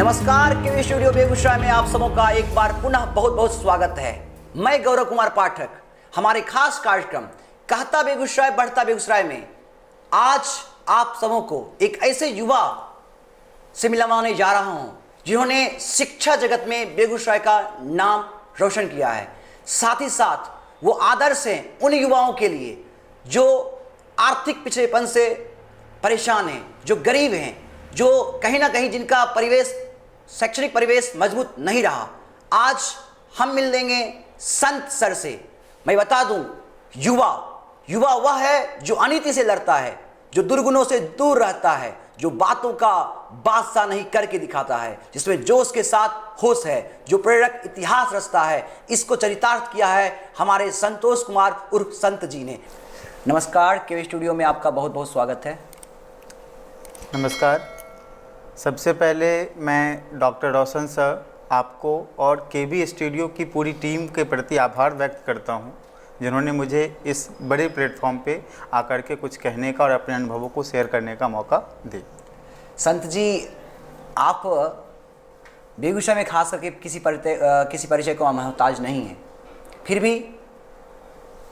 नमस्कार, केवी स्टूडियो बेगूसराय में आप सबों का एक बार पुनः बहुत बहुत स्वागत है। मैं गौरव कुमार पाठक, हमारे खास कार्यक्रम कहता बेगूसराय बढ़ता बेगूसराय में आज आप सबों को एक ऐसे युवा से मिलवाने जा रहा हूं जिन्होंने शिक्षा जगत में बेगूसराय का नाम रोशन किया है। साथ ही साथ वो आदर्श हैं उन युवाओं के लिए जो आर्थिक पिछड़ेपन से परेशान हैं, जो गरीब हैं, जो कहीं ना कहीं जिनका परिवेश शैक्षणिक परिवेश मजबूत नहीं रहा। आज हम मिल लेंगे संत सर से। मैं बता दूं, युवा वह है जो अनीति से लड़ता है, जो दुर्गुणों से दूर रहता है, जो बातों का बादशाह नहीं करके दिखाता है, जिसमें जोश के साथ होश है, जो प्रेरक इतिहास रचता है। इसको चरितार्थ किया है हमारे संतोष कुमार उर्फ संत जी ने। नमस्कार, केवी स्टूडियो में आपका बहुत बहुत स्वागत है। नमस्कार। सबसे पहले मैं डॉक्टर रोशन सर, आपको और केवी स्टूडियो की पूरी टीम के प्रति आभार व्यक्त करता हूं, जिन्होंने मुझे इस बड़े प्लेटफॉर्म पे आकर के कुछ कहने का और अपने अनुभवों को शेयर करने का मौका दे। संत जी, आप बेगूसराय में खास करके किसी परिचय को मोहताज नहीं हैं, फिर भी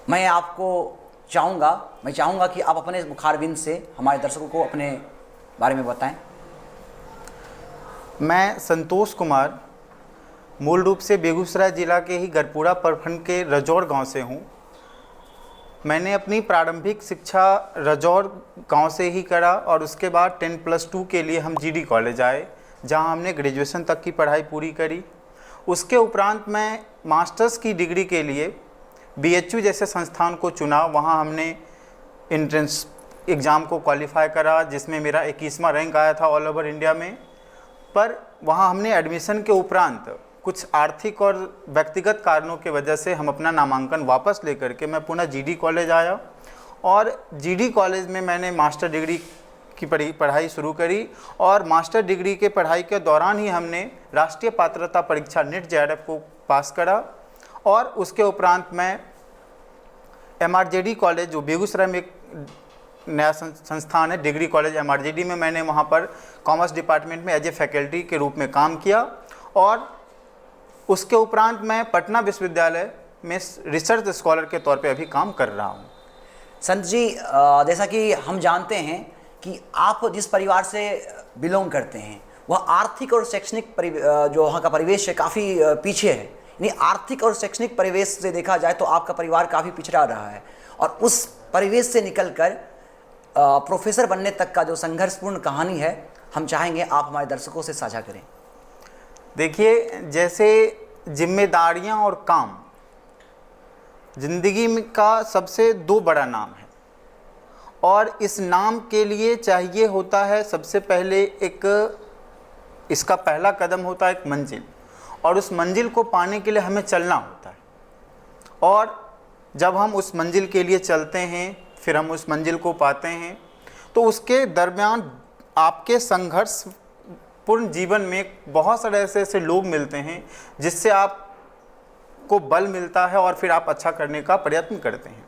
मैं चाहूँगा कि आप अपने मुखारबिंद से हमारे दर्शकों को अपने बारे में बताएं। मैं संतोष कुमार मूल रूप से बेगूसराय ज़िला के ही गरपुरा प्रखंड के रजौर गांव से हूं। मैंने अपनी प्रारंभिक शिक्षा रजौर गांव से ही करा और उसके बाद 10+2 के लिए हम जीडी कॉलेज आए, जहां हमने ग्रेजुएशन तक की पढ़ाई पूरी करी। उसके उपरांत मैं मास्टर्स की डिग्री के लिए बीएचयू जैसे संस्थान को चुना। वहां हमने एंट्रेंस एग्ज़ाम को क्वालिफाई करा, जिसमें मेरा 21वां रैंक आया था ऑल ओवर इंडिया में। पर वहाँ हमने एडमिशन के उपरांत कुछ आर्थिक और व्यक्तिगत कारणों के वजह से हम अपना नामांकन वापस लेकर के मैं पुनः जीडी कॉलेज आया और जीडी कॉलेज में मैंने मास्टर डिग्री की पढ़ाई शुरू करी। और मास्टर डिग्री के पढ़ाई के दौरान ही हमने राष्ट्रीय पात्रता परीक्षा नीट जेआरएफ को पास करा। और उसके उपरांत मैं एमआरजेडी कॉलेज, जो बेगूसराय में एक नया संस्थान है, डिग्री कॉलेज एमआरजेडी में, मैंने वहाँ पर कॉमर्स डिपार्टमेंट में एज ए फैकल्टी के रूप में काम किया। और उसके उपरांत मैं पटना विश्वविद्यालय में रिसर्च स्कॉलर के तौर पे अभी काम कर रहा हूँ। संत जी, जैसा कि हम जानते हैं कि आप जिस परिवार से बिलोंग करते हैं वह आर्थिक और शैक्षणिक जो वहाँ का परिवेश है काफ़ी पीछे है। यानी आर्थिक और शैक्षणिक परिवेश से देखा जाए तो आपका परिवार काफ़ी पिछड़ा रहा है, और उस परिवेश से निकलकर प्रोफेसर बनने तक का जो संघर्षपूर्ण कहानी है, हम चाहेंगे आप हमारे दर्शकों से साझा करें। देखिए, जैसे जिम्मेदारियां और काम जिंदगी में का सबसे दो बड़ा नाम है, और इस नाम के लिए चाहिए होता है सबसे पहले इसका पहला कदम होता है एक मंजिल, और उस मंजिल को पाने के लिए हमें चलना होता है। और जब हम उस मंजिल के लिए चलते हैं, फिर हम उस मंजिल को पाते हैं, तो उसके दरमियान आपके संघर्षपूर्ण जीवन में बहुत सारे ऐसे लोग मिलते हैं जिससे आपको बल मिलता है और फिर आप अच्छा करने का प्रयत्न करते हैं।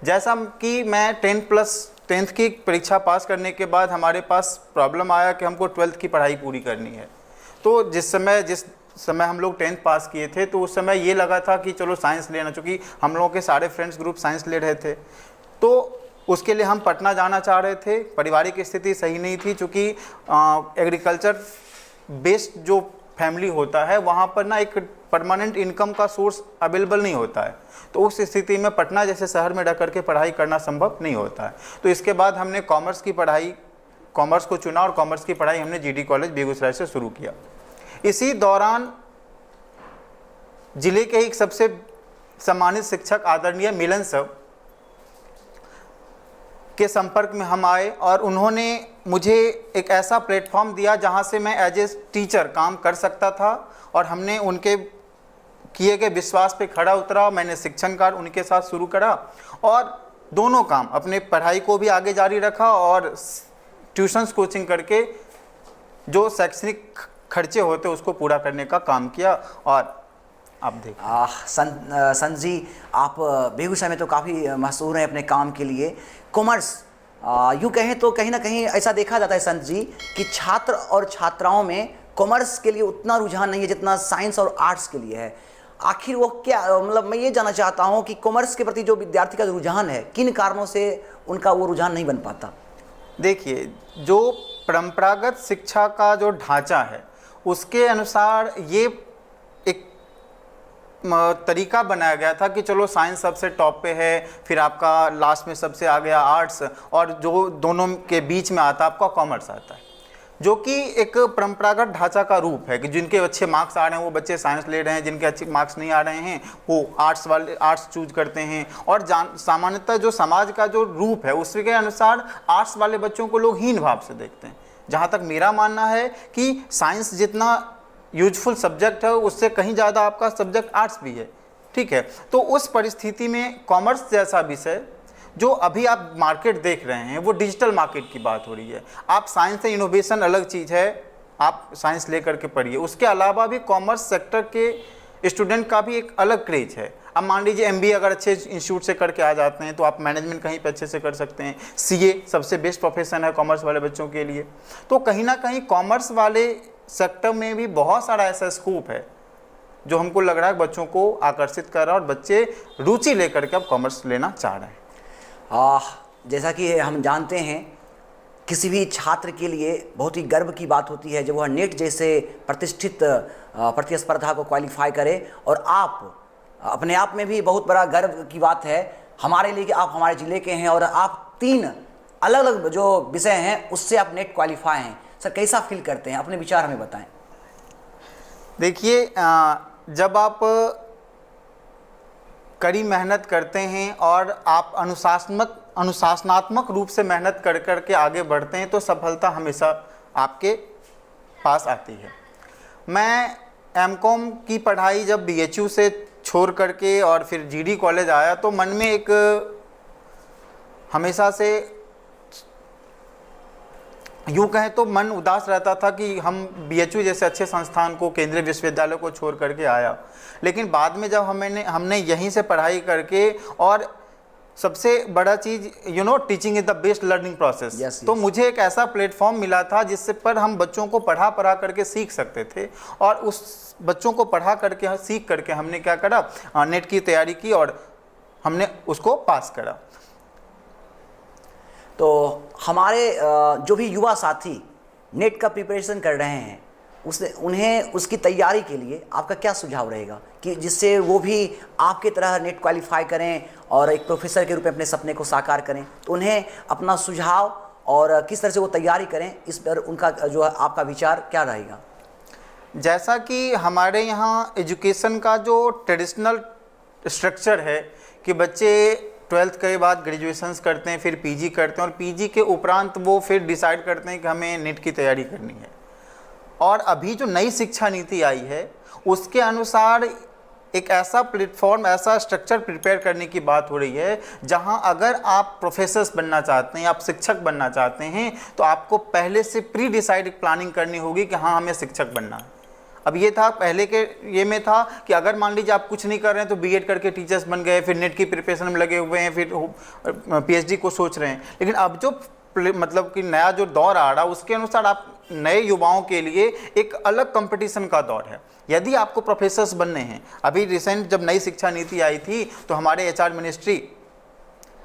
जैसा कि मैं 10th की परीक्षा पास करने के बाद हमारे पास प्रॉब्लम आया कि हमको 12th की पढ़ाई पूरी करनी है। तो जिस समय हम लोग 10th पास किए थे, तो उस समय ये लगा था कि चलो साइंस लेना, चूँकि हम लोगों के सारे फ्रेंड्स ग्रुप साइंस ले रहे थे। तो उसके लिए हम पटना जाना चाह रहे थे। पारिवारिक स्थिति सही नहीं थी, चूँकि एग्रीकल्चर बेस्ड जो फैमिली होता है वहाँ पर ना एक परमानेंट इनकम का सोर्स अवेलेबल नहीं होता है। तो उस स्थिति में पटना जैसे शहर में रह करके पढ़ाई करना संभव नहीं होता है। तो इसके बाद हमने कॉमर्स को चुना और कॉमर्स की पढ़ाई हमने जीडी कॉलेज बेगूसराय से शुरू किया। इसी दौरान जिले के एक सबसे सम्मानित शिक्षक आदरणीय मिलन सर के संपर्क में हम आए, और उन्होंने मुझे एक ऐसा प्लेटफॉर्म दिया जहां से मैं एज ए टीचर काम कर सकता था। और हमने उनके किए गए विश्वास पे खड़ा उतरा। मैंने शिक्षण कार्य उनके साथ शुरू करा और दोनों काम, अपने पढ़ाई को भी आगे जारी रखा और ट्यूशन्स कोचिंग करके जो शैक्षणिक खर्चे होते उसको पूरा करने का काम किया। और आप देखिए संत जी, आप बेगूसराय में तो काफ़ी मशहूर हैं अपने काम के लिए। कॉमर्स यूँ कहें तो कहीं ना कहीं ऐसा देखा जाता है संत जी कि छात्र और छात्राओं में कॉमर्स के लिए उतना रुझान नहीं है जितना साइंस और आर्ट्स के लिए है। आखिर वो क्या, मतलब मैं ये जानना चाहता हूँ कि कॉमर्स के प्रति जो विद्यार्थी का रुझान है, किन कारणों से उनका वो रुझान नहीं बन पाता? देखिए, जो परंपरागत शिक्षा का जो ढांचा है उसके अनुसार ये एक तरीका बनाया गया था कि चलो साइंस सबसे टॉप पे है, फिर आपका लास्ट में सबसे आ गया आर्ट्स, और जो दोनों के बीच में आता है आपका कॉमर्स आता है, जो कि एक परंपरागत ढांचा का रूप है कि जिनके अच्छे मार्क्स आ रहे हैं वो बच्चे साइंस ले रहे हैं, जिनके अच्छे मार्क्स नहीं आ रहे हैं वो आर्ट्स चूज करते हैं। और सामान्यतः जो समाज का जो रूप है उसके अनुसार आर्ट्स वाले बच्चों को लोग हीन भाव से देखते हैं। जहाँ तक मेरा मानना है कि साइंस जितना यूजफुल सब्जेक्ट है उससे कहीं ज़्यादा आपका सब्जेक्ट आर्ट्स भी है, ठीक है। तो उस परिस्थिति में कॉमर्स जैसा विषय जो अभी आप मार्केट देख रहे हैं वो डिजिटल मार्केट की बात हो रही है। आप साइंस से इनोवेशन अलग चीज़ है, आप साइंस लेकर के पढ़िए। उसके अलावा भी कॉमर्स सेक्टर के स्टूडेंट का भी एक अलग क्रेज है। अब मान लीजिए MBA अगर अच्छे इंस्टीट्यूट से करके आ जाते हैं तो आप मैनेजमेंट कहीं पर अच्छे से कर सकते हैं। CA सबसे बेस्ट प्रोफेशन है कॉमर्स वाले बच्चों के लिए। तो कहीं ना कहीं कॉमर्स वाले सेक्टर में भी बहुत सारा ऐसा स्कोप है जो हमको लग रहा है बच्चों को आकर्षित कर रहा है और बच्चे रुचि लेकर के अब कॉमर्स लेना चाह रहे हैं। जैसा कि हम जानते हैं, किसी भी छात्र के लिए बहुत ही गर्व की बात होती है जब वह नेट जैसे प्रतिष्ठित प्रतिस्पर्धा को क्वालिफाई करे, और आप अपने आप में भी बहुत बड़ा गर्व की बात है हमारे लिए कि आप हमारे ज़िले के हैं और आप 3 अलग अलग जो विषय हैं उससे आप नेट क्वालिफाई हैं। सर, कैसा फील करते हैं, अपने विचार हमें बताएं। देखिए, जब आप कड़ी मेहनत करते हैं और आप अनुशासनात्मक रूप से मेहनत कर कर के आगे बढ़ते हैं तो सफलता हमेशा आपके पास आती है। मैं MCOM की पढ़ाई जब BHU से छोड़ करके और फिर GD कॉलेज आया तो मन में एक हमेशा से यूँ कहें तो मन उदास रहता था कि हम BHU जैसे अच्छे संस्थान को, केंद्रीय विश्वविद्यालय को छोड़ करके आया। लेकिन बाद में जब हमने यहीं से पढ़ाई करके, और सबसे बड़ा चीज़ teaching is the best learning process. तो मुझे एक ऐसा प्लेटफॉर्म मिला था जिससे पर हम बच्चों को पढ़ा करके सीख सकते थे, और उस बच्चों को पढ़ा करके सीख करके हमने क्या करा, नेट की तैयारी की और हमने उसको पास करा। तो हमारे जो भी युवा साथी नेट का प्रिपरेशन कर रहे हैं उन्हें उसकी तैयारी के लिए आपका क्या सुझाव रहेगा कि जिससे वो भी आपकी तरह नेट क्वालिफाई करें और एक प्रोफेसर के रूप में अपने सपने को साकार करें? तो उन्हें अपना सुझाव और किस तरह से वो तैयारी करें, इस पर उनका जो आपका विचार क्या रहेगा? जैसा कि हमारे यहाँ एजुकेशन का जो ट्रेडिशनल स्ट्रक्चर है कि बच्चे 12th के बाद ग्रेजुएशंस करते हैं, फिर PG करते हैं, और PG के उपरांत वो फिर डिसाइड करते हैं कि हमें नेट की तैयारी करनी है। और अभी जो नई शिक्षा नीति आई है उसके अनुसार एक ऐसा प्लेटफॉर्म, ऐसा स्ट्रक्चर प्रिपेयर करने की बात हो रही है जहां अगर आप प्रोफेसर्स बनना चाहते हैं, आप शिक्षक बनना चाहते हैं, तो आपको पहले से प्री डिसाइड प्लानिंग करनी होगी कि हाँ हमें शिक्षक बनना है। अब ये था, पहले के ये में था कि अगर मान लीजिए आप कुछ नहीं कर रहे हैं तो B.Ed करके टीचर्स बन गए, फिर नेट की प्रिपरेशन में लगे हुए हैं, फिर PhD को सोच रहे हैं। लेकिन अब जो मतलब कि नया जो दौर आ रहा है उसके अनुसार आप नए युवाओं के लिए एक अलग कंपटीशन का दौर है। यदि आपको प्रोफेसर्स बनने हैं, अभी रिसेंट जब नई शिक्षा नीति आई थी तो हमारे HR मिनिस्ट्री,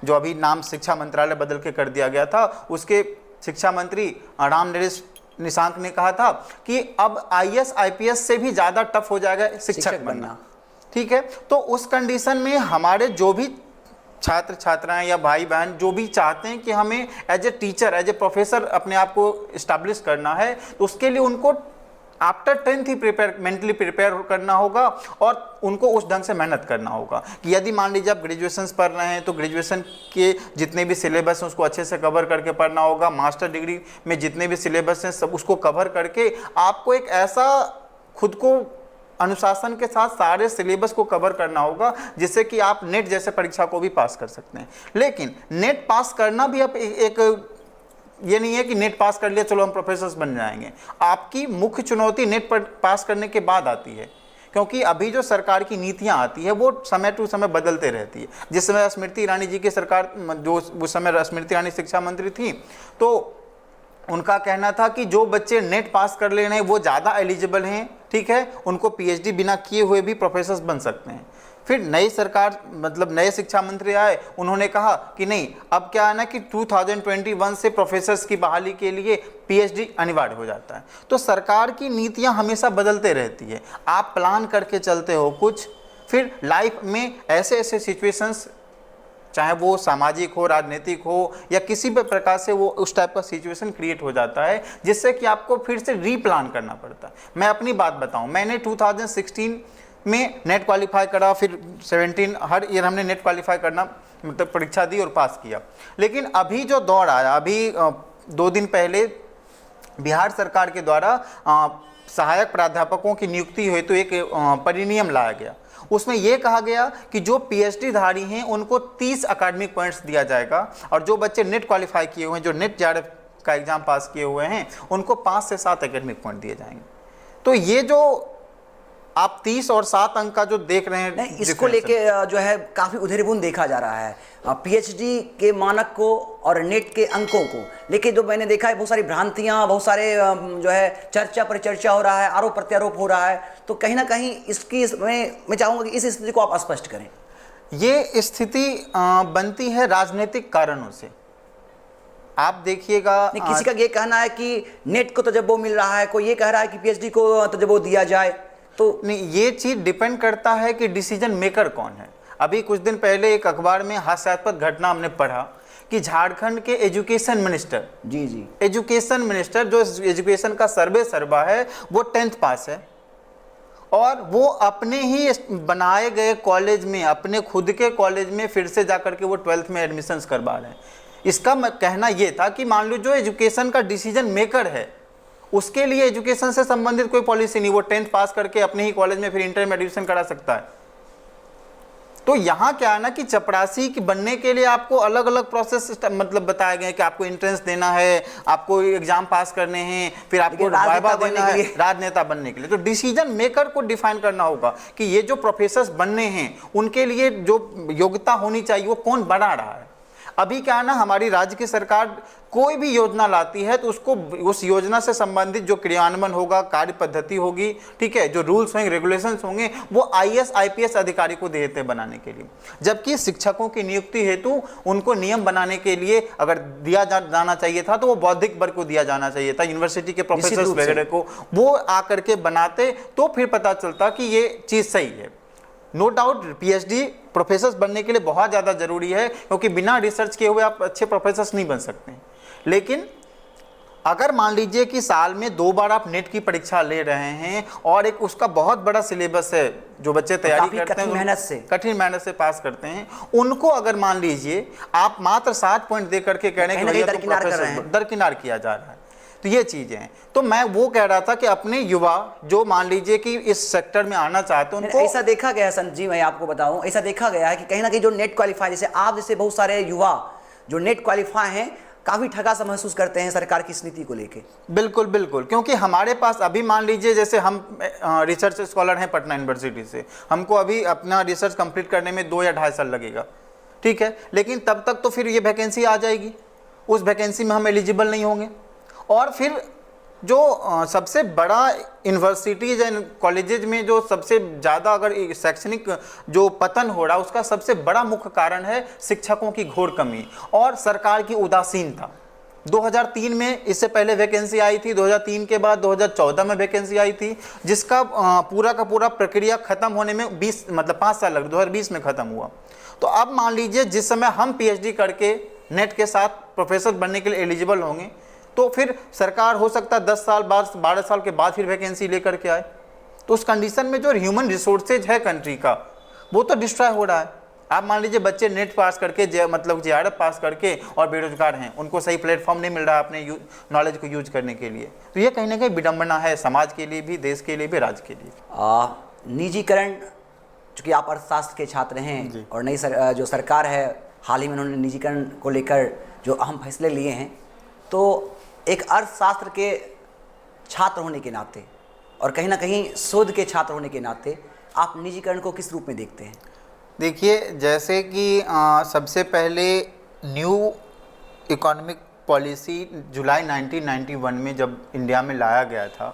जो अभी नाम शिक्षा मंत्रालय बदल के कर दिया गया था, उसके शिक्षा मंत्री राम नरेश निशांक ने कहा था कि अब IAS IPS से भी ज़्यादा टफ हो जाएगा शिक्षक बनना, ठीक है। तो उस कंडीशन में हमारे जो भी छात्र छात्राएं या भाई बहन जो भी चाहते हैं कि हमें as a teacher, as a professor अपने आप को इस्टेब्लिश करना है, तो उसके लिए उनको आफ्टर 10th ही मेंटली प्रिपेयर करना होगा और उनको उस ढंग से मेहनत करना होगा कि यदि मान लीजिए आप ग्रेजुएशन पढ़ रहे हैं तो ग्रेजुएशन के जितने भी सिलेबस हैं उसको अच्छे से कवर करके पढ़ना होगा। मास्टर डिग्री में जितने भी सिलेबस हैं सब उसको कवर करके आपको एक ऐसा खुद को अनुशासन के साथ सारे सिलेबस को कवर करना होगा जिससे कि आप नेट जैसे परीक्षा को भी पास कर सकते हैं। लेकिन नेट पास करना भी अब एक ये नहीं है कि नेट पास कर लिया चलो हम प्रोफेसर्स बन जाएंगे। आपकी मुख्य चुनौती नेट पर पास करने के बाद आती है, क्योंकि अभी जो सरकार की नीतियां आती है वो समय टू समय बदलते रहती है। जिस समय स्मृति ईरानी जी की सरकार, जो उस समय स्मृति ईरानी शिक्षा मंत्री थी, तो उनका कहना था कि जो बच्चे नेट पास कर ले रहे हैं वो ज़्यादा एलिजिबल हैं, ठीक है, उनको पीएचडी बिना किए हुए भी प्रोफेसर बन सकते हैं। फिर नई सरकार मतलब नए शिक्षा मंत्री आए, उन्होंने कहा कि नहीं, अब क्या है ना कि 2021 से प्रोफेसर्स की बहाली के लिए पीएचडी अनिवार्य हो जाता है। तो सरकार की नीतियां हमेशा बदलते रहती है, आप प्लान करके चलते हो कुछ, फिर लाइफ में ऐसे ऐसे सिचुएशंस, चाहे वो सामाजिक हो, राजनीतिक हो, या किसी भी प्रकार से वो उस टाइप का सिचुएशन क्रिएट हो जाता है जिससे कि आपको फिर से रीप्लान करना पड़ता है। मैं अपनी बात बताऊं, मैंने 2016 में नेट क्वालिफाई करा, फिर 17 हर ईयर हमने नेट क्वालिफाई करना मतलब परीक्षा दी और पास किया। लेकिन अभी जो दौर आया, अभी 2 दिन पहले बिहार सरकार के द्वारा सहायक प्राध्यापकों की नियुक्ति हेतु एक परिनियम लाया गया। उसमें यह कहा गया कि जो पीएचडी धारी हैं उनको 30 अकाडमिक पॉइंट्स दिया जाएगा, और जो बच्चे नेट क्वालिफाई किए हुए हैं, जो नेट जेआरएफ का एग्जाम पास किए हुए हैं, उनको 5 से 7 एकेडमिक पॉइंट दिए जाएंगे। तो ये जो आप 30 और 7 अंक का जो देख रहे हैं, नहीं, इसको लेके जो है काफ़ी उधेड़बुन देखा जा रहा है पीएचडी के मानक को और नेट के अंकों को लेके। जो मैंने देखा है बहुत सारी भ्रांतियां, बहुत सारे जो है चर्चा पर चर्चा हो रहा है, आरोप प्रत्यारोप हो रहा है। तो कहीं ना कहीं इसकी मैं चाहूँगा कि इस स्थिति को आप स्पष्ट करें। ये स्थिति बनती है राजनीतिक कारणों से। आप देखिएगा, किसी का ये कहना है कि नेट को तजर्बा मिल रहा है, कोई ये कह रहा है कि पीएचडी को तजर्बा दिया जाए। तो नहीं, ये चीज़ डिपेंड करता है कि डिसीजन मेकर कौन है। अभी कुछ दिन पहले एक अखबार में हास्यास्पद घटना हमने पढ़ा कि झारखंड के एजुकेशन मिनिस्टर, जी एजुकेशन मिनिस्टर, जो एजुकेशन का सर्वा है, वो 10th पास है, और वो अपने ही बनाए गए कॉलेज में, अपने खुद के कॉलेज में फिर से जाकर के वो 12th में एडमिशन्स करवा रहे हैं। इसका कहना ये था कि मान लो जो एजुकेशन का डिसीजन मेकर है, उसके लिए एजुकेशन से संबंधित कोई पॉलिसी नहीं, वो 10th पास करके अपने ही कॉलेज में फिर इंटर में एडमिशन करा सकता है। तो यहाँ क्या है ना कि चपरासी की बनने के लिए आपको अलग अलग प्रोसेस मतलब बताए गए कि आपको एंट्रेंस देना है, आपको एग्जाम पास करने हैं, फिर आपको वाइवा देना है राजनेता बनने के लिए। तो डिसीजन मेकर को डिफाइन करना होगा कि ये जो प्रोफेसर्स बनने हैं उनके लिए जो योग्यता होनी चाहिए वो कौन बना रहा है। अभी क्या है ना, हमारी राज्य की सरकार कोई भी योजना लाती है तो उसको उस योजना से संबंधित जो क्रियान्वयन होगा, कार्य पद्धति होगी, ठीक है, जो रूल्स होंगे, रेगुलेशंस होंगे, वो आईएएस आईपीएस अधिकारी को देते बनाने के लिए। जबकि शिक्षकों की नियुक्ति हेतु उनको नियम बनाने के लिए अगर दिया जाना चाहिए था तो वो बौद्धिक वर्ग को दिया जाना चाहिए था, यूनिवर्सिटी के प्रोफेसर वगैरह को, वो आकर के बनाते तो फिर पता चलता कि ये चीज़ सही है। नो डाउट पीएचडी प्रोफेसर्स बनने के लिए बहुत ज़्यादा ज़रूरी है, क्योंकि बिना रिसर्च किए हुए आप अच्छे प्रोफेसर्स नहीं बन सकते। लेकिन अगर मान लीजिए कि साल में 2 बार आप नेट की परीक्षा ले रहे हैं और एक उसका बहुत बड़ा सिलेबस है, जो बच्चे तैयारी करते हैं कठिन मेहनत से पास करते हैं, उनको अगर मान लीजिए आप मात्र 7 पॉइंट दे करके कहने के दरकिनार किया जा रहा है, तो ये चीज़ें हैं। तो मैं वो कह रहा था कि अपने युवा जो मान लीजिए कि इस सेक्टर में आना चाहते हैं, उनको ऐसा देखा गया है संजीव, मैं आपको बताऊं, ऐसा देखा गया है कि कहीं ना कहीं जो नेट क्वालिफाई, जैसे आप जैसे बहुत सारे युवा जो नेट क्वालिफाई हैं, काफ़ी ठगा सा महसूस करते हैं सरकार की इस नीति को लेके। बिल्कुल बिल्कुल, क्योंकि हमारे पास अभी मान लीजिए जैसे हम रिसर्च स्कॉलर हैं पटना यूनिवर्सिटी से, हमको अभी अपना रिसर्च कंप्लीट करने में 2 या 2.5 साल लगेगा, ठीक है, लेकिन तब तक तो फिर ये वैकेंसी आ जाएगी, उस वैकेंसी में हम एलिजिबल नहीं होंगे। और फिर जो सबसे बड़ा यूनिवर्सिटीज एंड कॉलेजेज में जो सबसे ज़्यादा अगर शैक्षणिक जो पतन हो रहा है, उसका सबसे बड़ा मुख्य कारण है शिक्षकों की घोर कमी और सरकार की उदासीनता। 2003 में इससे पहले वैकेंसी आई थी, 2003 के बाद 2014 में वैकेंसी आई थी, जिसका पूरा का पूरा प्रक्रिया खत्म होने में 5 साल लगे, 2020 में ख़त्म हुआ। तो अब मान लीजिए जिस समय हम पीएचडी करके नेट के साथ प्रोफेसर बनने के लिए एलिजिबल होंगे, तो फिर सरकार हो सकता है 10 साल 12 साल के बाद फिर वैकेंसी लेकर के आए। तो उस कंडीशन में जो ह्यूमन रिसोर्सेज है कंट्री का, वो तो डिस्ट्रॉय हो रहा है। आप मान लीजिए बच्चे नेट पास करके मतलब जेआरएफ पास करके और बेरोजगार हैं, उनको सही प्लेटफॉर्म नहीं मिल रहा है अपने नॉलेज को यूज करने के लिए। तो ये कहीं ना कहीं विडंबना है, समाज के लिए भी, देश के लिए भी, राज्य के लिए। निजीकरण, चूँकि आप अर्थशास्त्र के छात्र हैं और नई जो सरकार है, हाल ही में उन्होंने निजीकरण को लेकर जो अहम फैसले लिए हैं, तो एक अर्थशास्त्र के छात्र होने के नाते और कहीं ना कहीं शोध के छात्र होने के नाते आप निजीकरण को किस रूप में देखते हैं? देखिए, जैसे कि सबसे पहले न्यू इकोनॉमिक पॉलिसी जुलाई 1991 में जब इंडिया में लाया गया था,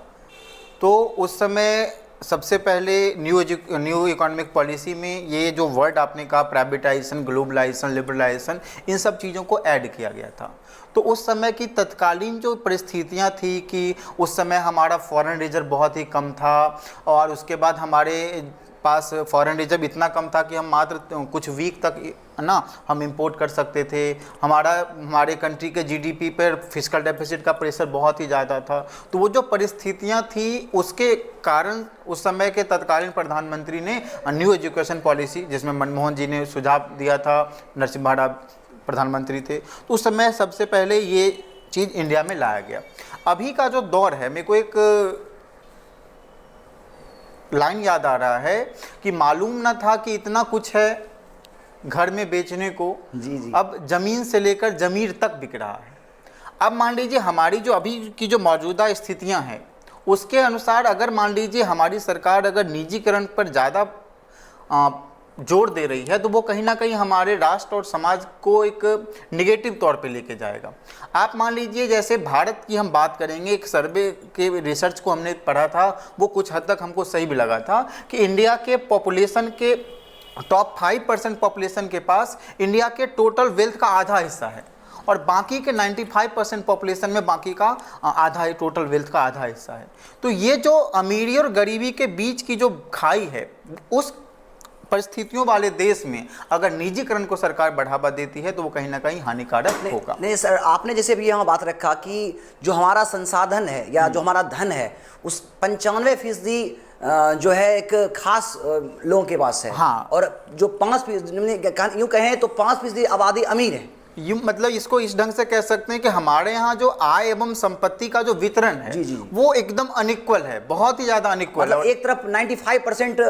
तो उस समय सबसे पहले न्यू इकोनॉमिक पॉलिसी में ये जो वर्ड आपने कहा प्राइवेटाइजेशन, ग्लोबलाइजेशन, लिबरलाइजेशन, इन सब चीज़ों को ऐड किया गया था। तो उस समय की तत्कालीन जो परिस्थितियां थी कि उस समय हमारा फॉरेन रिजर्व बहुत ही कम था, और उसके बाद हमारे पास फॉरेन रिजर्व इतना कम था कि हम मात्र कुछ वीक तक ना हम इंपोर्ट कर सकते थे। हमारे कंट्री के जीडीपी पर फिस्कल डेफिसिट का प्रेशर बहुत ही ज़्यादा था। तो वो जो परिस्थितियां थी उसके कारण उस समय के तत्कालीन प्रधानमंत्री ने न्यू एजुकेशन पॉलिसी, जिसमें मनमोहन जी ने सुझाव दिया था, नरसिम्हा प्रधानमंत्री थे, तो उस समय सबसे पहले ये चीज़ इंडिया में लाया गया। अभी का जो दौर है, मेरे को एक लाइन याद आ रहा है कि मालूम न था कि इतना कुछ है घर में बेचने को, जी। अब ज़मीन से लेकर ज़मीर तक बिक रहा है। अब मान लीजिए हमारी जो अभी की जो मौजूदा स्थितियां हैं उसके अनुसार अगर मान लीजिए हमारी सरकार अगर निजीकरण पर ज़्यादा जोर दे रही है तो वो कहीं ना कहीं हमारे राष्ट्र और समाज को एक निगेटिव तौर पे लेके जाएगा। आप मान लीजिए जैसे भारत की हम बात करेंगे, एक सर्वे के रिसर्च को हमने पढ़ा था, वो कुछ हद तक हमको सही भी लगा था कि इंडिया के पॉपुलेशन के टॉप 5% पॉपुलेशन के पास इंडिया के टोटल वेल्थ का आधा हिस्सा है, और बाकी के 95% पॉपुलेशन में बाकी का आधा, टोटल वेल्थ का आधा हिस्सा है। तो ये जो अमीरी और गरीबी के बीच की जो खाई है, उस परिस्थितियों वाले देश में अगर निजीकरण को सरकार बढ़ावा देती है तो वो कहीं ना कहीं हानिकारक होगा। नहीं सर, आपने जैसे भी यहाँ बात रखा कि जो हमारा संसाधन है या जो हमारा धन है उस 95% जो है एक खास लोगों के पास है। हाँ। और जो 5% यूँ कहें तो 5% आबादी अमीर है। यूँ मतलब इसको इस ढंग से कह सकते हैं कि हमारे यहाँ जो आय एवं संपत्ति का जो वितरण है जी। वो एकदम अनइक्वल है, बहुत ही ज्यादा अनइक्वल है। मतलब एक तरफ 95%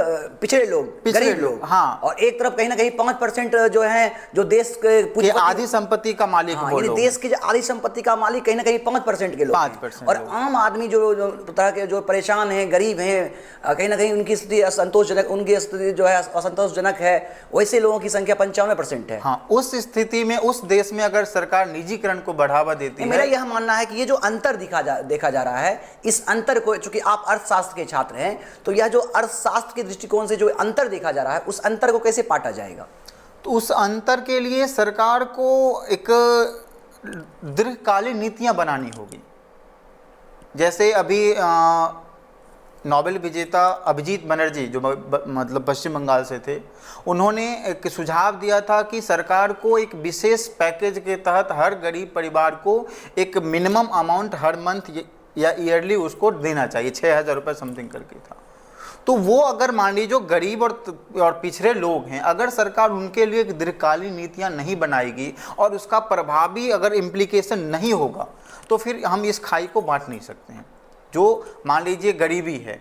पिछड़े लोग, गरीब लोग, हाँ, और एक तरफ कहीं ना कहीं 5% जो है जो देश के आधी संपत्ति का मालिक, हाँ, देश की जो आधी संपत्ति का मालिक कहीं ना कहीं 5% के लोग, 5%। और आम आदमी जो तरह के जो परेशान हैं, गरीब हैं, कहीं ना कहीं उनकी स्थिति असंतोषजनक, उनकी स्थिति जो है असंतोषजनक है, वैसे लोगों की संख्या 95% है। हाँ, उस स्थिति में उस देश में अगर सरकार निजीकरण को बढ़ावा देती है, मेरा यह मानना है कि ये जो अंतर देखा जा रहा है, इस अंतर को, चूंकि आप अर्थशास्त्र के छात्र हैं, तो यह जो अर्थशास्त्र के दृष्टिकोण से जो अंतर देखा जा रहा है उस अंतर को कैसे पाटा जाएगा? तो उस अंतर के लिए सरकार को एक दीर्घकालीन नीतियां बनानी होगी। जैसे अभी नोबेल विजेता अभिजीत बनर्जी जो मतलब पश्चिम बंगाल से थे, उन्होंने एक सुझाव दिया था कि सरकार को एक विशेष पैकेज के तहत हर गरीब परिवार को एक मिनिमम अमाउंट हर मंथ या ईयरली उसको देना चाहिए, 6,000 रुपये समथिंग करके था। तो वो अगर मान लीजिए जो गरीब और पिछड़े लोग हैं, अगर सरकार उनके लिए एक दीर्घकालीन नीतियाँ नहीं बनाएगी और उसका प्रभावी अगर इम्प्लीकेशन नहीं होगा तो फिर हम इस खाई को बांट नहीं सकते हैं। जो मान लीजिए गरीबी है,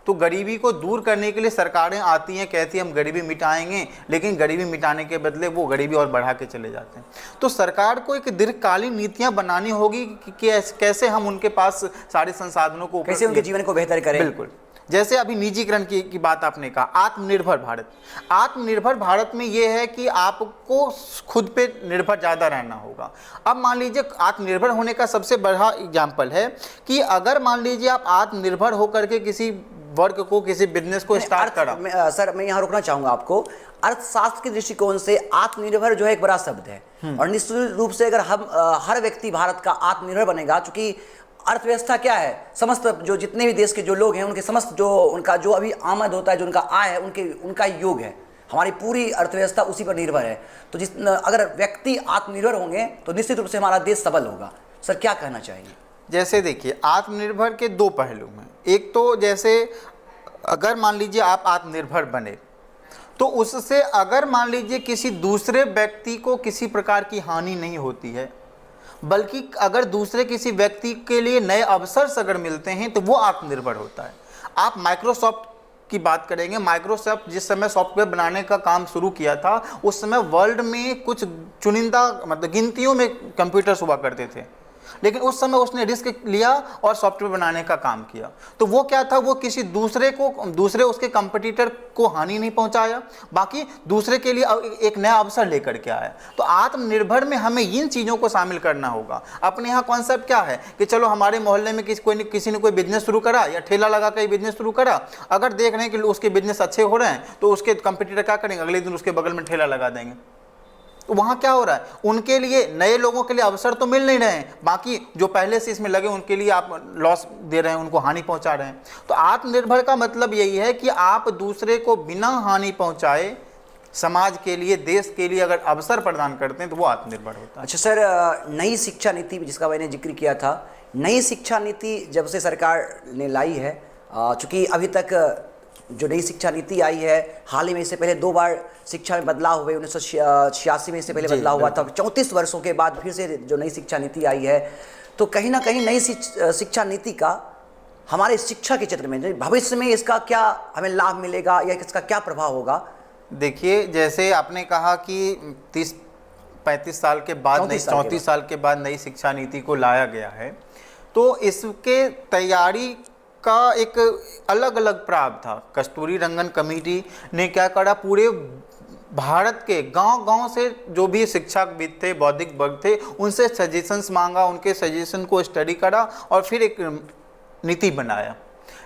तो गरीबी को दूर करने के लिए सरकारें आती हैं, कहती हैं हम गरीबी मिटाएंगे, लेकिन गरीबी मिटाने के बदले वो गरीबी और बढ़ा के चले जाते हैं। तो सरकार को एक दीर्घकालीन नीतियां बनानी होगी कि कैसे हम उनके पास सारे संसाधनों को, कैसे उनके जीवन को बेहतर करें। बिल्कुल। जैसे अभी निजीकरण की बात आपने कहा, आत्मनिर्भर भारत। आत्मनिर्भर भारत में ये है कि आपको खुद पे निर्भर ज़्यादा रहना होगा। अब मान लीजिए आत्मनिर्भर होने का सबसे बड़ा एग्जाम्पल है कि अगर मान लीजिए आप आत्मनिर्भर होकर के किसी वर्ग को, किसी बिजनेस को स्टार्ट करा। सर मैं यहाँ रुकना चाहूँगा आपको। अर्थशास्त्र के दृष्टिकोण से आत्मनिर्भर जो है एक बड़ा शब्द है, और निश्चित रूप से अगर हम हर व्यक्ति भारत का आत्मनिर्भर बनेगा, चूँकि अर्थव्यवस्था क्या है, समस्त जो जितने भी देश के जो लोग हैं उनके समस्त जो उनका जो अभी आमद होता है, जो उनका आय है, उनका योग है। हमारी पूरी अर्थव्यवस्था उसी पर निर्भर है। तो अगर व्यक्ति आत्मनिर्भर होंगे तो निश्चित रूप से हमारा देश सबल होगा। सर क्या कहना चाहिए? जैसे देखिए, आत्मनिर्भर के दो पहलू हैं। एक तो जैसे अगर मान लीजिए आप आत्मनिर्भर बने तो उससे अगर मान लीजिए किसी दूसरे व्यक्ति को किसी प्रकार की हानि नहीं होती है, बल्कि अगर दूसरे किसी व्यक्ति के लिए नए अवसर अगर मिलते हैं तो वो आत्मनिर्भर होता है। आप माइक्रोसॉफ्ट की बात करेंगे, माइक्रोसॉफ्ट जिस समय सॉफ्टवेयर बनाने का काम शुरू किया था उस समय वर्ल्ड में कुछ चुनिंदा मतलब गिनतियों में कंप्यूटर्स हुआ करते थे, लेकिन उस समय उसने रिस्क लिया और सॉफ्टवेयर बनाने का काम किया। तो वो क्या था, वो किसी दूसरे उसके कंपटीटर को हानि नहीं पहुंचाया, बाकी दूसरे के लिए एक नया अवसर लेकर के आया। तो आत्मनिर्भर में हमें इन चीज़ों को शामिल करना होगा। अपने यहाँ कॉन्सेप्ट क्या है कि चलो हमारे मोहल्ले में किसी ने कोई बिजनेस शुरू करा या ठेला लगा कर बिजनेस शुरू करा, अगर देख रहे हैं कि उसके बिजनेस अच्छे हो रहे हैं तो उसके कंपटीटर क्या करेंगे, अगले दिन उसके बगल में ठेला लगा देंगे। तो वहाँ क्या हो रहा है, उनके लिए, नए लोगों के लिए अवसर तो मिल नहीं रहे हैं, बाकी जो पहले से इसमें लगे उनके लिए आप लॉस दे रहे हैं, उनको हानि पहुँचा रहे हैं। तो आत्मनिर्भर का मतलब यही है कि आप दूसरे को बिना हानि पहुँचाए समाज के लिए, देश के लिए अगर अवसर प्रदान करते हैं तो वो आत्मनिर्भर होता है। अच्छा सर, नई शिक्षा नीति जिसका मैंने जिक्र किया था, नई शिक्षा नीति जब से सरकार ने लाई है, चूँकि अभी तक जो नई शिक्षा नीति आई है, हाल ही में, इससे पहले 2 बार शिक्षा में बदलाव हुए, 1986 में इससे पहले बदलाव हुआ था, 34 वर्षों के बाद फिर से जो नई शिक्षा नीति आई है, तो कहीं ना कहीं नई शिक्षा नीति का हमारे शिक्षा के क्षेत्र में भविष्य में इसका क्या हमें लाभ मिलेगा या इसका क्या प्रभाव होगा? देखिए, जैसे आपने कहा कि 30-35 साल के बाद, 34 साल के बाद नई शिक्षा नीति को लाया गया है, तो इसके तैयारी का एक अलग अलग प्रावधान था। कस्तूरी रंगन कमेटी ने क्या करा, पूरे भारत के गांव-गांव से जो भी शिक्षाविद थे, बौद्धिक वर्ग थे, उनसे सजेशंस मांगा, उनके सजेशन को स्टडी करा और फिर एक नीति बनाया।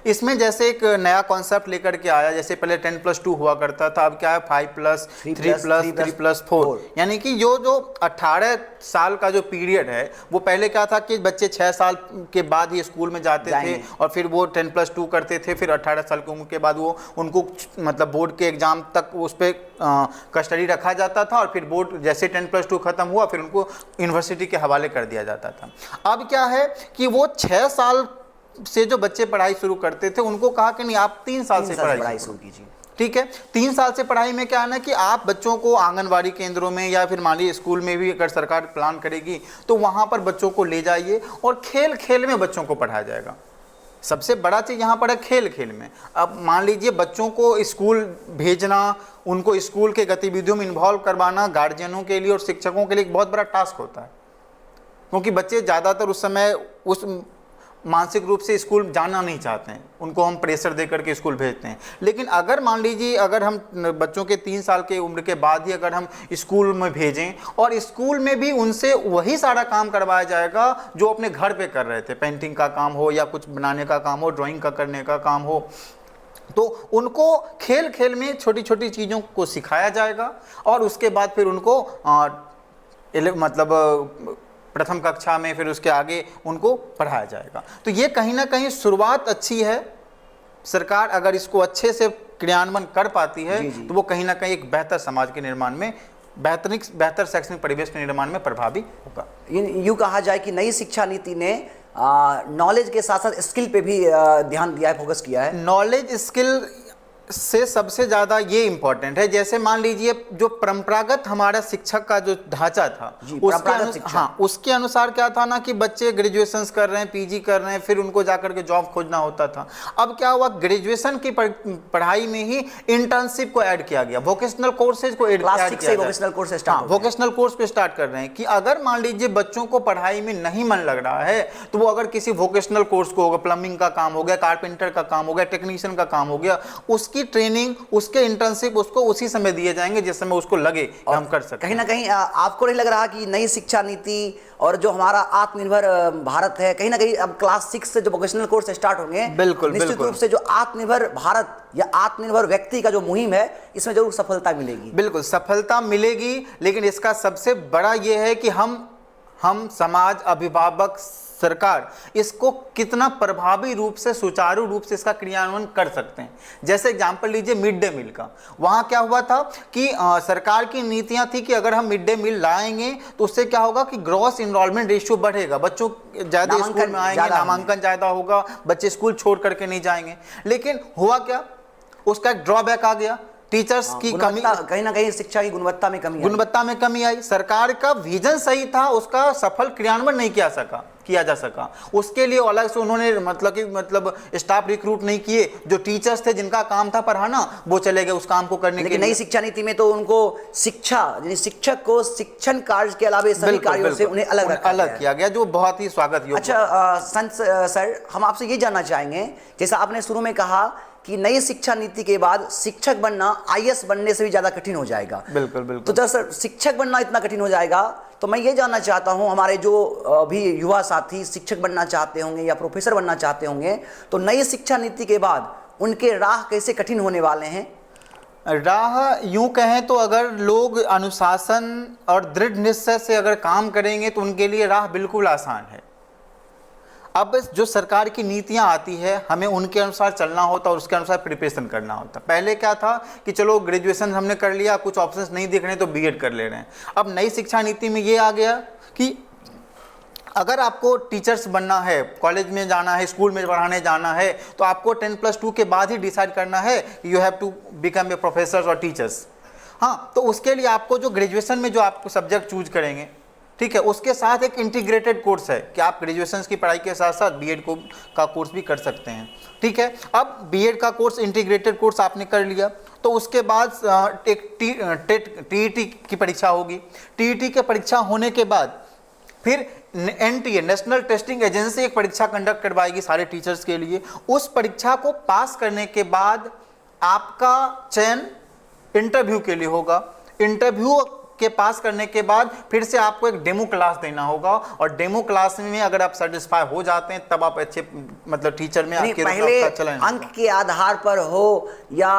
इसमें जैसे एक नया कॉन्सेप्ट लेकर के आया, जैसे पहले 10+2 हुआ करता था, अब क्या है 5+3+3+4, यानी कि जो 18 साल का जो पीरियड है, वो पहले क्या था कि बच्चे 6 साल के बाद ही स्कूल में जाते थे और फिर वो 10+2 करते थे, फिर 18 साल की उम्र के बाद वो उनको मतलब बोर्ड के एग्जाम तक उस पर कस्टडी रखा जाता था और फिर बोर्ड जैसे 10+2 खत्म हुआ फिर उनको यूनिवर्सिटी के हवाले कर दिया जाता था। अब क्या है कि वो 6 साल से जो बच्चे पढ़ाई शुरू करते थे उनको कहा कि नहीं, आप 3 साल से पढ़ाई शुरू कीजिए। ठीक है, 3 साल से पढ़ाई में क्या है ना कि आप बच्चों को आंगनवाड़ी केंद्रों में या फिर मान लीजिए स्कूल में भी अगर सरकार प्लान करेगी तो वहाँ पर बच्चों को ले जाइए और खेल खेल में बच्चों को पढ़ाया जाएगा। सबसे बड़ा चीज़ यहाँ पर है खेल खेल में। अब मान लीजिए बच्चों को स्कूल भेजना, उनको स्कूल के गतिविधियों में इन्वॉल्व करवाना गार्जियनों के लिए और शिक्षकों के लिए एक बहुत बड़ा टास्क होता है, क्योंकि बच्चे ज़्यादातर उस समय उस मानसिक रूप से स्कूल जाना नहीं चाहते हैं, उनको हम प्रेशर दे करके स्कूल भेजते हैं। लेकिन अगर मान लीजिए अगर हम बच्चों के 3 साल के उम्र के बाद ही अगर हम स्कूल में भेजें और स्कूल में भी उनसे वही सारा काम करवाया जाएगा जो अपने घर पे कर रहे थे, पेंटिंग का काम हो या कुछ बनाने का काम हो, ड्राइंग का करने का काम हो, तो उनको खेल खेल में छोटी छोटी चीज़ों को सिखाया जाएगा और उसके बाद फिर उनको मतलब प्रथम कक्षा में फिर उसके आगे उनको पढ़ाया जाएगा। तो ये कहीं ना कहीं शुरुआत अच्छी है। सरकार अगर इसको अच्छे से क्रियान्वयन कर पाती है जी। तो वो कहीं ना कहीं एक बेहतर समाज के निर्माण में, बेहतर शैक्षणिक परिवेश के निर्माण में प्रभावी होगा। यूँ कहा जाए कि नई शिक्षा नीति ने नॉलेज के साथ साथ स्किल पे भी ध्यान दिया है, फोकस किया है। नॉलेज स्किल से सबसे ज़्यादा ये इम्पोर्टेंट है। जैसे मान लीजिए जो परंपरागत हमारा शिक्षक का जो ढांचा था उसके अनुसार क्या था ना कि बच्चे ग्रेजुएशन कर रहे हैं, पीजी कर रहे हैं, फिर उनको जाकर के जॉब खोजना होता था। अब क्या हुआ, ग्रेजुएशन की पढ़ाई में ही इंटर्नशिप को ऐड किया गया, वोकेशनल कोर्सेज को ऐड किया, वोकेशनल कोर्स को स्टार्ट कर रहे हैं कि अगर मान लीजिए बच्चों को पढ़ाई में नहीं मन लग रहा है तो वो अगर किसी वोकेशनल कोर्स को, प्लम्बिंग का काम हो गया, कारपेंटर का काम हो गया, टेक्नीशियन का काम हो गया, उसकी ट्रेनिंग, उसके इंटर्नशिप उसको उसी समय दिए जाएंगे जिस समय उसको लगे कि हम कर सकते। कहीं ना कहीं आपको नहीं लग रहा कि नई शिक्षा नीति और जो हमारा आत्मनिर्भर भारत है, कहीं ना कहीं अब क्लास 6 से जो वोकेशनल कोर्स स्टार्ट होंगे, बिल्कुल निश्चित रूप से जो आत्मनिर्भर भारत या आत्मनिर्भर व्यक्ति का जो मुहिम है इसमें जरूर सफलता मिलेगी। बिल्कुल सफलता मिलेगी, लेकिन इसका सबसे बड़ा यह है कि हम समाज, अभिभावक, सरकार इसको कितना प्रभावी रूप से, सुचारू रूप से इसका क्रियान्वयन कर सकते हैं। जैसे एग्जांपल लीजिए मिड डे मील का। वहाँ क्या हुआ था कि सरकार की नीतियाँ थी कि अगर हम मिड डे मील लाएंगे तो उससे क्या होगा कि ग्रॉस इनरोलमेंट रेशियो बढ़ेगा, बच्चों ज़्यादा स्कूल में आएंगे, नामांकन ज़्यादा होगा, बच्चे स्कूल छोड़ करके नहीं जाएंगे। लेकिन हुआ क्या, उसका एक ड्रॉबैक आ गया टीचर्स की कमी, कहीं ना कहीं शिक्षा की गुणवत्ता में कमी आई। गुणवत्ता में कमी आई। सरकार का विजन सही था, उसका सफल क्रियान्वयन नहीं किया जा सका। उसके लिए अलग से उन्होंने मतलब स्टाफ रिक्रूट नहीं किए। जो टीचर्स थे जिनका काम था पढ़ाना, वो चले गए उस काम को करने के लिए। नई शिक्षा नीति में तो उनको शिक्षक को शिक्षण कार्य के अलावा सभी कार्यों से उन्हें अलग किया गया, जो बहुत ही स्वागत योग्य। अच्छा संत सर, हम आपसे ये जानना चाहेंगे, जैसा आपने शुरू में कहा कि नई शिक्षा नीति के बाद शिक्षक बनना आईएएस बनने से भी ज्यादा कठिन हो जाएगा। बिल्कुल बिल्कुल। तो जब सर शिक्षक बनना इतना कठिन हो जाएगा, तो मैं ये जानना चाहता हूं, हमारे जो अभी युवा साथी शिक्षक बनना चाहते होंगे या प्रोफेसर बनना चाहते होंगे, तो नई शिक्षा नीति के बाद उनके राह कैसे कठिन होने वाले हैं? राह यूं कहें तो अगर लोग अनुशासन और दृढ़ निश्चय से अगर काम करेंगे तो उनके लिए राह बिल्कुल आसान है। अब जो सरकार की नीतियां आती है, हमें उनके अनुसार चलना होता और उसके अनुसार प्रिपरेशन करना होता। पहले क्या था कि चलो ग्रेजुएशन हमने कर लिया, कुछ ऑप्शंस नहीं दिख रहे तो बीएड कर ले रहे हैं। अब नई शिक्षा नीति में ये आ गया कि अगर आपको टीचर्स बनना है, कॉलेज में जाना है, स्कूल में पढ़ाने जाना है, तो आपको 10+2 के बाद ही डिसाइड करना है you have to become a professor और टीचर्स। हाँ, तो उसके लिए आपको जो ग्रेजुएशन में जो आपको सब्जेक्ट चूज करेंगे, ठीक है, उसके साथ एक इंटीग्रेटेड कोर्स है कि आप ग्रेजुएशन की पढ़ाई के साथ साथ बीएड का कोर्स भी कर सकते हैं। ठीक है, अब बीएड का कोर्स, इंटीग्रेटेड कोर्स आपने कर लिया, तो उसके बाद एक टीईटी की परीक्षा होगी। टीईटी की परीक्षा होने के बाद फिर एनटीए, नेशनल टेस्टिंग एजेंसी, एक परीक्षा कंडक्ट करवाएगी सारे टीचर्स के लिए। उस परीक्षा को पास करने के बाद आपका चयन इंटरव्यू के लिए होगा। इंटरव्यू के पास करने के बाद फिर से आपको एक डेमो क्लास देना होगा, और डेमो क्लास में अगर आप सेटिस्फाई हो जाते हैं तब आप अच्छे मतलब टीचर में आपके पहले अंक के आधार पर हो या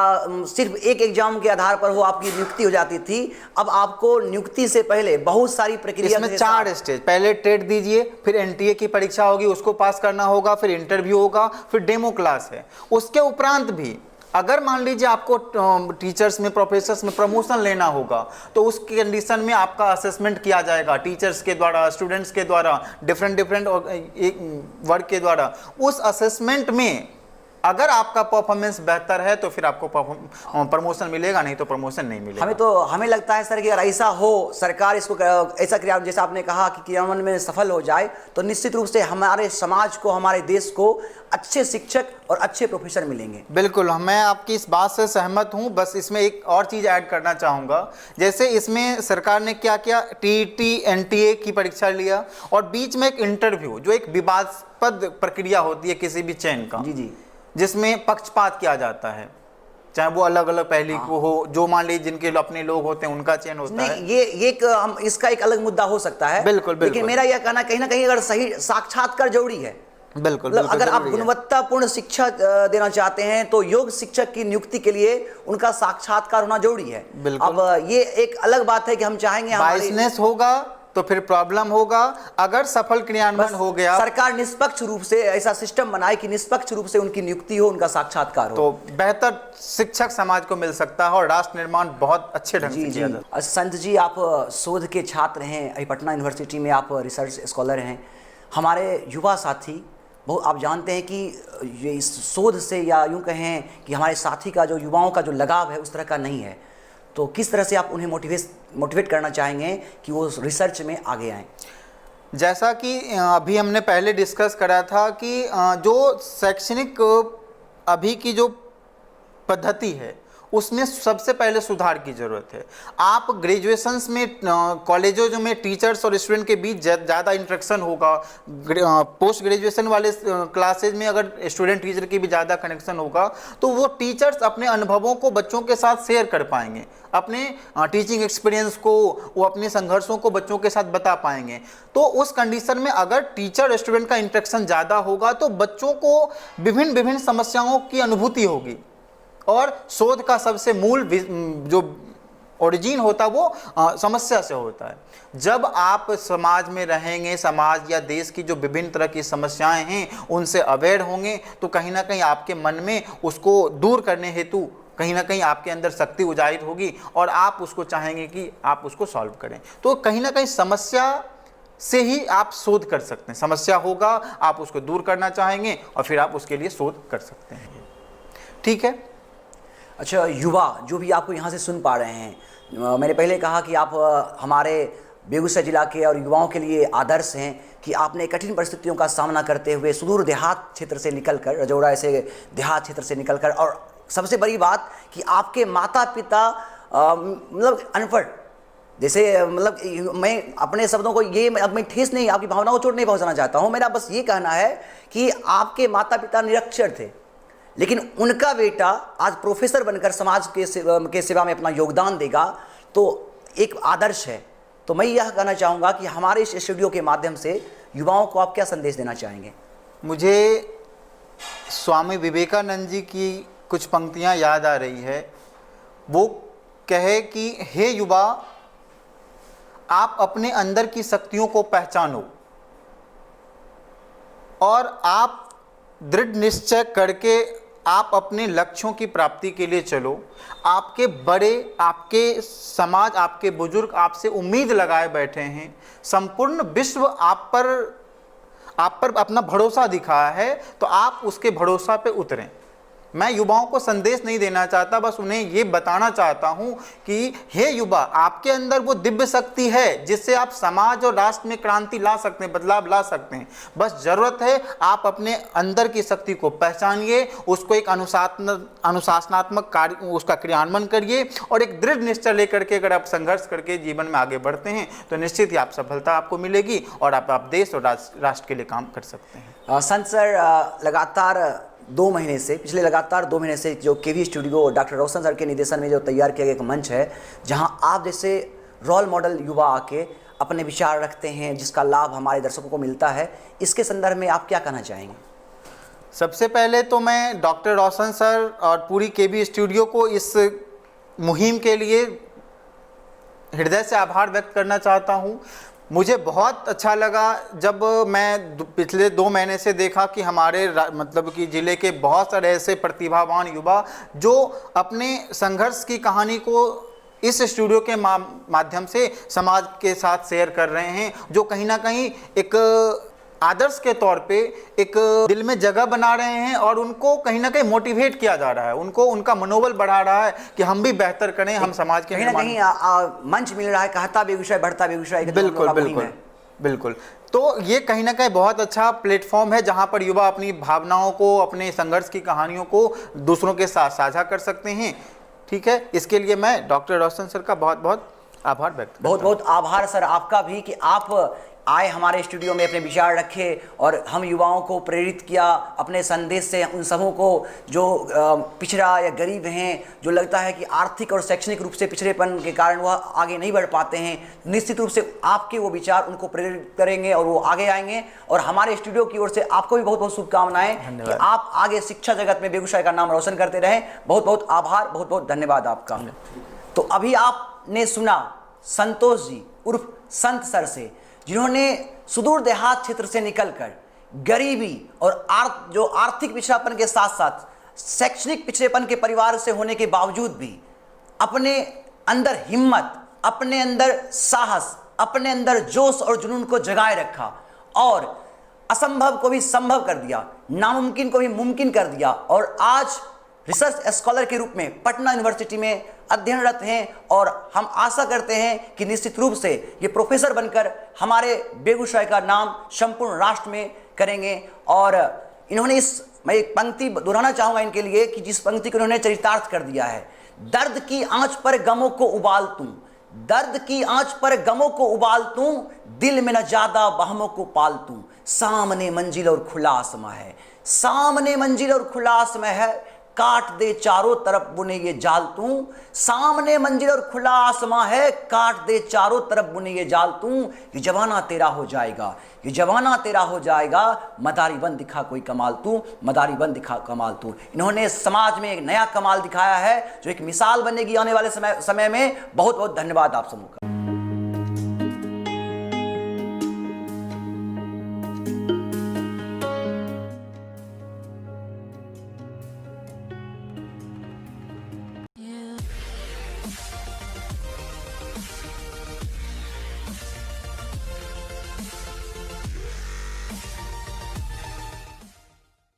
सिर्फ एक एग्जाम के आधार पर हो आपकी नियुक्ति हो जाती थी। अब आपको नियुक्ति से पहले बहुत सारी प्रक्रिया, इसमें 4 स्टेज, पहले टेट दीजिए, फिर एनटीए की परीक्षा होगी, उसको पास करना होगा, फिर इंटरव्यू होगा, फिर डेमो क्लास है। उसके उपरांत भी अगर मान लीजिए आपको टीचर्स में, प्रोफेसर्स में प्रमोशन लेना होगा, तो उस कंडीशन में आपका असेसमेंट किया जाएगा टीचर्स के द्वारा, स्टूडेंट्स के द्वारा, डिफरेंट वर्ग के द्वारा। उस असेसमेंट में अगर आपका परफॉर्मेंस बेहतर है तो फिर आपको प्रमोशन मिलेगा, नहीं तो प्रमोशन नहीं मिलेगा। हमें लगता है सर कि अगर ऐसा हो, सरकार इसको ऐसा क्रिया, जैसा आपने कहा कि क्रियान्वयन में सफल हो जाए, तो निश्चित रूप से हमारे समाज को, हमारे देश को अच्छे शिक्षक और अच्छे प्रोफेसर मिलेंगे। बिल्कुल, मैं आपकी इस बात से सहमत हूं। बस इसमें एक और चीज़ ऐड करना चाहूँगा। जैसे इसमें सरकार ने क्या किया, टीईटी, एनटीए की परीक्षा लिया, और बीच में एक इंटरव्यू, जो एक विवादास्पद प्रक्रिया होती है किसी भी चयन का, जी, जिसमें पक्षपात किया जाता है, चाहे वो अलग अलग पहली को हो, जो मान लीजिए जिनके अपने लोग होते हैं उनका चयन होता है। ये इसका एक अलग मुद्दा हो सकता है। बिल्कुल, लेकिन मेरा यह कहना, कहीं ना कहीं अगर सही साक्षात्कार जरूरी है। बिल्कुल, अगर आप गुणवत्तापूर्ण शिक्षा देना चाहते हैं तो योग्य शिक्षक की नियुक्ति के लिए उनका साक्षात्कार होना जरूरी है। अब ये एक अलग बात है कि हम चाहेंगे बायसनेस होगा तो फिर प्रॉब्लम होगा। अगर सफल क्रियान्वयन हो गया, सरकार निष्पक्ष रूप से ऐसा सिस्टम बनाए कि निष्पक्ष रूप से उनकी नियुक्ति हो, उनका साक्षात्कार हो, तो बेहतर शिक्षक समाज को मिल सकता है और राष्ट्र निर्माण बहुत अच्छे ढंग से किया जाता है। संत जी, आप शोध के छात्र हैं, अभी पटना यूनिवर्सिटी में आप रिसर्च स्कॉलर हैं। हमारे युवा साथी बहुत, आप जानते हैं कि ये इस शोध से, या यूँ कहें कि हमारे साथी का जो, युवाओं का जो लगाव है उस तरह का नहीं है, तो किस तरह से आप उन्हें मोटिवेट करना चाहेंगे कि वो रिसर्च में आगे आएँ? जैसा कि अभी हमने पहले डिस्कस करा था कि जो शैक्षणिक अभी की जो पद्धति है उसमें सबसे पहले सुधार की ज़रूरत है। आप ग्रेजुएशंस में, कॉलेजों में टीचर्स और स्टूडेंट के बीच ज़्यादा इंटरेक्शन होगा। पोस्ट ग्रेजुएशन वाले क्लासेज में अगर स्टूडेंट टीचर की भी ज़्यादा कनेक्शन होगा, तो वो टीचर्स अपने अनुभवों को बच्चों के साथ शेयर कर पाएंगे, अपने टीचिंग एक्सपीरियंस को, वो अपने संघर्षों को बच्चों के साथ बता पाएंगे। तो उस कंडीशन में अगर टीचर स्टूडेंट का इंटरेक्शन ज़्यादा होगा तो बच्चों को विभिन्न समस्याओं की अनुभूति होगी, और शोध का सबसे मूल जो ओरिजिन होता है वो समस्या से होता है। जब आप समाज में रहेंगे, समाज या देश की जो विभिन्न तरह की समस्याएं हैं उनसे अवेयर होंगे, तो कहीं ना कहीं आपके मन में उसको दूर करने हेतु कहीं ना कहीं आपके अंदर शक्ति उजागर होगी, और आप उसको चाहेंगे कि आप उसको सॉल्व करें। तो कहीं ना कहीं समस्या से ही आप शोध कर सकते हैं। समस्या होगा, आप उसको दूर करना चाहेंगे और फिर आप उसके लिए शोध कर सकते हैं। ठीक है। अच्छा, युवा जो भी आपको यहाँ से सुन पा रहे हैं, मैंने पहले कहा कि आप हमारे बेगूसराय जिला के और युवाओं के लिए आदर्श हैं कि आपने कठिन परिस्थितियों का सामना करते हुए सुदूर देहात क्षेत्र से निकलकर, रजौड़ा ऐसे देहात क्षेत्र से निकलकर, और सबसे बड़ी बात कि आपके माता पिता मतलब अनपढ़, जैसे मतलब मैं अपने शब्दों को ये अब मैं ठेस नहीं, आपकी भावनाओं को चोट नहीं पहुंचाना चाहता हूं। मेरा बस ये कहना है कि आपके माता पिता निरक्षर थे, लेकिन उनका बेटा आज प्रोफेसर बनकर समाज के सेवा में अपना योगदान देगा, तो एक आदर्श है। तो मैं यह कहना चाहूँगा कि हमारे इस स्टूडियो के माध्यम से युवाओं को आप क्या संदेश देना चाहेंगे? मुझे स्वामी विवेकानंद जी की कुछ पंक्तियाँ याद आ रही है। वो कहे कि हे युवा, आप अपने अंदर की शक्तियों को पहचानो और आप दृढ़ निश्चय करके आप अपने लक्ष्यों की प्राप्ति के लिए चलो। आपके बड़े, आपके समाज, आपके बुजुर्ग आपसे उम्मीद लगाए बैठे हैं। संपूर्ण विश्व आप पर अपना भरोसा दिखाया है, तो आप उसके भरोसा पे उतरें। मैं युवाओं को संदेश नहीं देना चाहता, बस उन्हें ये बताना चाहता हूँ कि हे युवा, आपके अंदर वो दिव्य शक्ति है जिससे आप समाज और राष्ट्र में क्रांति ला सकते हैं, बदलाव ला सकते हैं। बस ज़रूरत है आप अपने अंदर की शक्ति को पहचानिए, उसको एक अनुशासनात्मक कार्य, उसका क्रियान्वयन करिए और एक दृढ़ निश्चय लेकर के अगर आप संघर्ष करके जीवन में आगे बढ़ते हैं तो निश्चित ही आप सफलता आपको मिलेगी और आप देश और राष्ट्र के लिए काम कर सकते हैं। संत सर, लगातार 2 महीने से, पिछले लगातार 2 महीने से जो केवी स्टूडियो डॉक्टर रोशन सर के निर्देशन में जो तैयार किया गया एक मंच है, जहां आप जैसे रोल मॉडल युवा आके अपने विचार रखते हैं, जिसका लाभ हमारे दर्शकों को मिलता है, इसके संदर्भ में आप क्या कहना चाहेंगे? सबसे पहले तो मैं डॉक्टर रोशन सर और पूरी केवी स्टूडियो को इस मुहिम के लिए हृदय से आभार व्यक्त करना चाहता हूँ। मुझे बहुत अच्छा लगा जब मैं पिछले 2 महीने से देखा कि हमारे मतलब कि ज़िले के बहुत सारे ऐसे प्रतिभावान युवा जो अपने संघर्ष की कहानी को इस स्टूडियो के माध्यम से समाज के साथ शेयर कर रहे हैं, जो कहीं ना कहीं एक आदर्श के तौर पे एक दिल में जगह बना रहे हैं और उनको कहीं ना कहीं मोटिवेट किया जा रहा है, उनको उनका मनोबल बढ़ा रहा है कि हम भी बेहतर करें, हम समाज के कहीं ना कहीं मंच मिल रहा है, कहता बेगूसराय बढ़ता बेगूसराय। बिल्कुल। तो ये कहीं ना कहीं बहुत अच्छा प्लेटफॉर्म है जहां पर युवा अपनी भावनाओं को, अपने संघर्ष की कहानियों को दूसरों के साथ साझा कर सकते हैं। ठीक है, इसके लिए मैं डॉक्टर रोशन सर का बहुत बहुत आभार व्यक्त करता हूं। बहुत बहुत आभार सर आपका भी कि आप आए हमारे स्टूडियो में, अपने विचार रखे और हम युवाओं को प्रेरित किया अपने संदेश से। उन सबों को जो पिछड़ा या गरीब हैं, जो लगता है कि आर्थिक और शैक्षणिक रूप से पिछड़ेपन के कारण वह आगे नहीं बढ़ पाते हैं, निश्चित रूप से आपके वो विचार उनको प्रेरित करेंगे और वो आगे आएंगे। और हमारे स्टूडियो की ओर से आपको भी बहुत बहुत शुभकामनाएं कि आप आगे शिक्षा जगत में बेगूसराय का नाम रोशन करते रहें। बहुत बहुत आभार, बहुत बहुत धन्यवाद आपका। तो अभी आपने सुना संतोष जी उर्फ संत सर से, जिन्होंने सुदूर देहात क्षेत्र से निकलकर गरीबी और जो आर्थिक पिछड़ापन के साथ साथ शैक्षणिक पिछड़ेपन के परिवार से होने के बावजूद भी अपने अंदर हिम्मत, अपने अंदर साहस, अपने अंदर जोश और जुनून को जगाए रखा और असंभव को भी संभव कर दिया, नामुमकिन को भी मुमकिन कर दिया और आज रिसर्च स्कॉलर के रूप में पटना यूनिवर्सिटी में अध्ययनरत हैं। और हम आशा करते हैं कि निश्चित रूप से ये प्रोफेसर बनकर हमारे बेगूसराय का नाम संपूर्ण राष्ट्र में करेंगे। और इन्होंने मैं एक पंक्ति दोहराना चाहूँगा इनके लिए कि जिस पंक्ति को इन्होंने चरितार्थ कर दिया है, दर्द की आंच पर गमों को उबाल दूं, दर्द की आंच पर गमों को उबाल दूं, दिल में न ज्यादा वहमों को पाल दूं, सामने मंजिल और खुला आसमां है, सामने मंजिल और खुला आसमां है, काट दे चारों तरफ बुने ये जाल तू, सामने मंजिल और खुला आसमां है, काट दे चारों तरफ बुने ये जाल तू, ये जवाना तेरा हो जाएगा, ये जवाना तेरा हो जाएगा, मदारी बन दिखा कोई कमाल तू, मदारी बन दिखा कमाल तू। इन्होंने समाज में एक नया कमाल दिखाया है जो एक मिसाल बनेगी आने वाले समय में। बहुत बहुत धन्यवाद आप सबों का।